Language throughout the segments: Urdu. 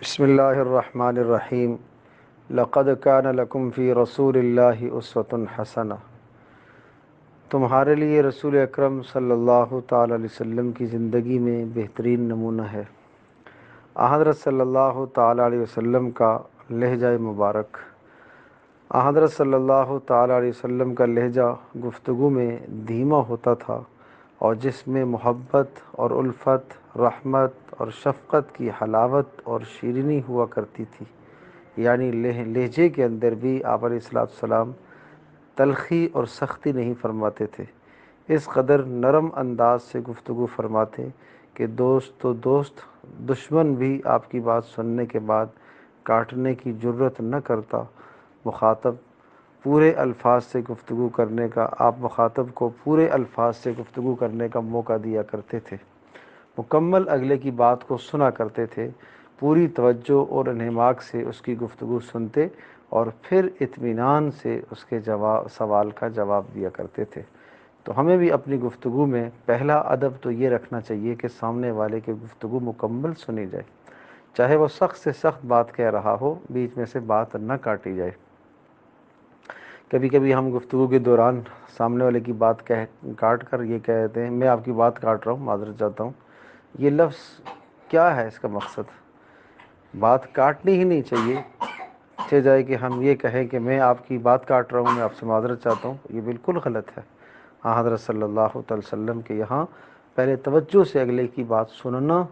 بسم اللہ الرحمن الرحیم۔ لقد کان لکم فی رسول اللہ اسوۃ حسنہ۔ تمہارے لیے رسول اکرم صلی اللہ تعالی علیہ وسلم کی زندگی میں بہترین نمونہ ہے۔ حضرت صلی اللہ تعالی علیہ وسلم کا لہجہ مبارک۔ حضرت صلی اللہ تعالی علیہ وسلم کا لہجہ گفتگو میں دھیما ہوتا تھا اور جس میں محبت اور الفت، رحمت اور شفقت کی حلاوت اور شیرینی ہوا کرتی تھی۔ یعنی لہجے کے اندر بھی آپ علیہ السلام تلخی اور سختی نہیں فرماتے تھے، اس قدر نرم انداز سے گفتگو فرماتے کہ دوست تو دوست، دشمن بھی آپ کی بات سننے کے بعد کاٹنے کی جرت نہ کرتا۔ مخاطب پورے الفاظ سے گفتگو کرنے کا آپ مخاطب کو پورے الفاظ سے گفتگو کرنے کا موقع دیا کرتے تھے، مکمل اگلے کی بات کو سنا کرتے تھے، پوری توجہ اور انہماک سے اس کی گفتگو سنتے اور پھر اطمینان سے اس کے سوال کا جواب دیا کرتے تھے۔ تو ہمیں بھی اپنی گفتگو میں پہلا ادب تو یہ رکھنا چاہیے کہ سامنے والے کی گفتگو مکمل سنی جائے، چاہے وہ سخت سے سخت بات کہہ رہا ہو، بیچ میں سے بات نہ کاٹی جائے۔ کبھی کبھی ہم گفتگو کے دوران سامنے والے کی بات کاٹ کر یہ کہتے ہیں میں آپ کی بات کاٹ رہا ہوں، معذرت چاہتا ہوں۔ یہ لفظ کیا ہے؟ اس کا مقصد بات کاٹنی ہی نہیں چاہیے، چہ جائے کہ ہم یہ کہیں کہ میں آپ کی بات کاٹ رہا ہوں، میں آپ سے معذرت چاہتا ہوں، یہ بالکل غلط ہے۔ حضرت صلی اللہ علیہ وسلم کے یہاں پہلے توجہ سے اگلے کی بات سننا،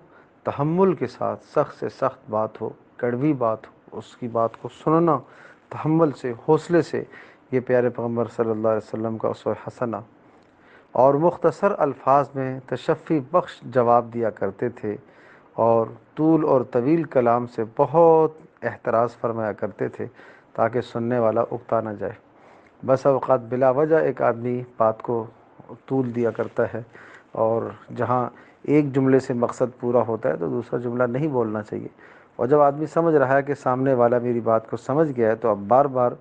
تحمل کے ساتھ، سخت سے سخت بات ہو، کڑوی بات ہو، اس کی بات کو سننا تحمل سے، حوصلے سے، یہ پیارے پیغمبر صلی اللہ علیہ وسلم کا اسوہ حسنہ۔ اور مختصر الفاظ میں تشفی بخش جواب دیا کرتے تھے اور طول اور طویل کلام سے بہت احتراز فرمایا کرتے تھے تاکہ سننے والا اکتا نہ جائے۔ بس اوقات بلا وجہ ایک آدمی بات کو طول دیا کرتا ہے اور جہاں ایک جملے سے مقصد پورا ہوتا ہے تو دوسرا جملہ نہیں بولنا چاہیے، اور جب آدمی سمجھ رہا ہے کہ سامنے والا میری بات کو سمجھ گیا ہے تو اب بار بار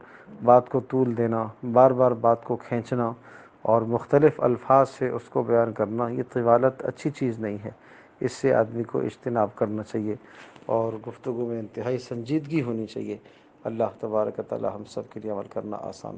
بات کو طول دینا، بار بار بات کو کھینچنا اور مختلف الفاظ سے اس کو بیان کرنا، یہ طوالت اچھی چیز نہیں ہے۔ اس سے آدمی کو اجتناب کرنا چاہیے اور گفتگو میں انتہائی سنجیدگی ہونی چاہیے۔ اللہ تبارک و تعالی ہم سب کے لیے عمل کرنا آسان